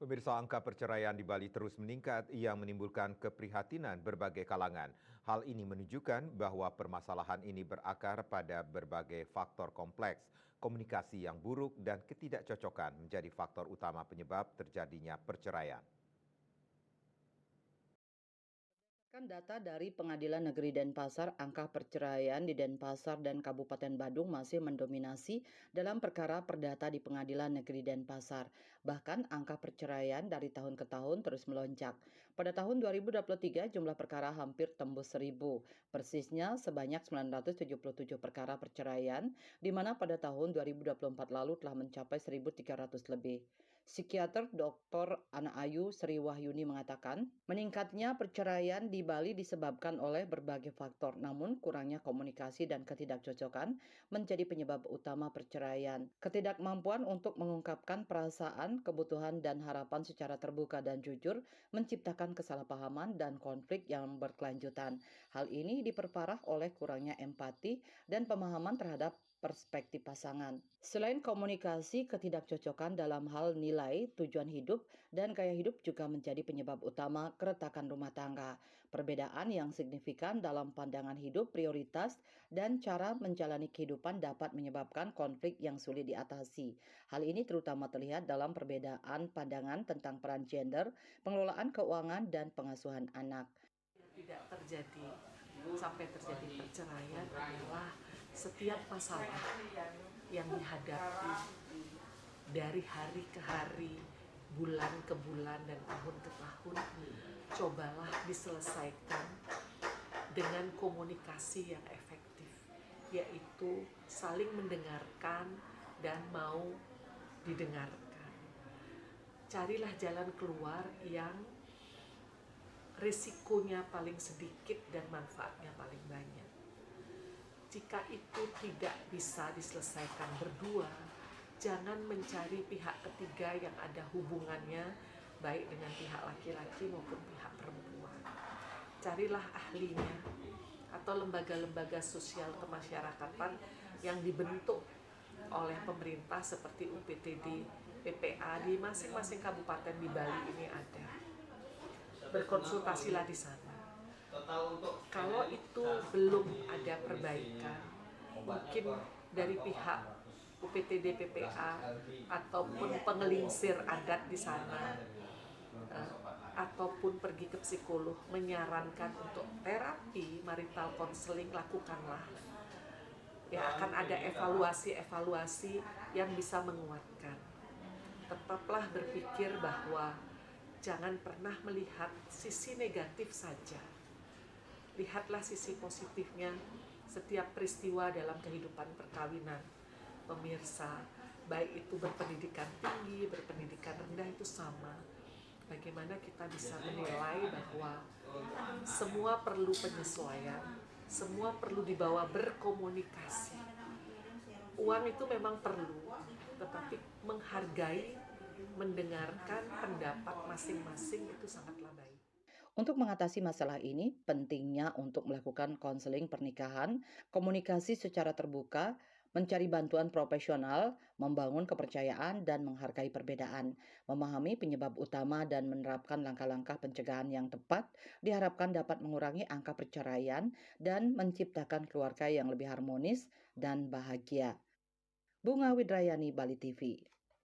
Pemirsa, angka perceraian di Bali terus meningkat yang menimbulkan keprihatinan berbagai kalangan. Hal ini menunjukkan bahwa permasalahan ini berakar pada berbagai faktor kompleks. Komunikasi yang buruk dan ketidakcocokan menjadi faktor utama penyebab terjadinya perceraian. Data dari Pengadilan Negeri Denpasar, angka perceraian di Denpasar dan Kabupaten Badung masih mendominasi dalam perkara perdata di Pengadilan Negeri Denpasar. Bahkan angka perceraian dari tahun ke tahun terus melonjak. Pada tahun 2023 jumlah perkara hampir tembus 1.000, persisnya sebanyak 977 perkara perceraian, di mana pada tahun 2024 lalu telah mencapai 1.300 lebih. Psikiater Dr. Ana Ayu Sri Wahyuni mengatakan, meningkatnya perceraian di Bali disebabkan oleh berbagai faktor, namun kurangnya komunikasi dan ketidakcocokan menjadi penyebab utama perceraian. Ketidakmampuan untuk mengungkapkan perasaan, kebutuhan, dan harapan secara terbuka dan jujur menciptakan kesalahpahaman dan konflik yang berkelanjutan. Hal ini diperparah oleh kurangnya empati dan pemahaman terhadap perspektif pasangan. Selain komunikasi, ketidakcocokan dalam hal nilai, tujuan hidup, dan gaya hidup juga menjadi penyebab utama keretakan rumah tangga. Perbedaan yang signifikan dalam pandangan hidup, prioritas, dan cara menjalani kehidupan dapat menyebabkan konflik yang sulit diatasi. Hal ini terutama terlihat dalam perbedaan pandangan tentang peran gender, pengelolaan keuangan, dan pengasuhan anak. Tidak terjadi sampai terjadi perceraian adalah setiap masalah yang dihadapi dari hari ke hari, bulan ke bulan, dan tahun ke tahun, cobalah diselesaikan dengan komunikasi yang efektif, yaitu saling mendengarkan dan mau didengarkan. Carilah jalan keluar yang risikonya paling sedikit dan manfaatnya paling banyak. Jika itu tidak bisa diselesaikan berdua, jangan mencari pihak ketiga yang ada hubungannya baik dengan pihak laki-laki maupun pihak perempuan. Carilah ahlinya atau lembaga-lembaga sosial kemasyarakatan yang dibentuk oleh pemerintah seperti UPTD, PPA di masing-masing kabupaten di Bali ini ada. Berkonsultasilah di sana. Kalau itu belum ada perbaikan, mungkin dari pihak UPTD PPA ataupun pengelingsir adat di sana, ataupun pergi ke psikolog menyarankan untuk terapi marital counseling, lakukanlah. Ya, akan ada evaluasi-evaluasi yang bisa menguatkan. Tetaplah berpikir bahwa jangan pernah melihat sisi negatif saja. Lihatlah sisi positifnya setiap peristiwa dalam kehidupan perkawinan. Pemirsa, baik itu berpendidikan tinggi, berpendidikan rendah, itu sama. Bagaimana kita bisa menilai bahwa semua perlu penyesuaian, semua perlu dibawa berkomunikasi. Uang itu memang perlu, tetapi menghargai, mendengarkan pendapat masing-masing itu sangatlah baik. Untuk mengatasi masalah ini, pentingnya untuk melakukan konseling pernikahan, komunikasi secara terbuka, mencari bantuan profesional, membangun kepercayaan, dan menghargai perbedaan. Memahami penyebab utama dan menerapkan langkah-langkah pencegahan yang tepat diharapkan dapat mengurangi angka perceraian dan menciptakan keluarga yang lebih harmonis dan bahagia. Bunga Widrayani, Bali TV.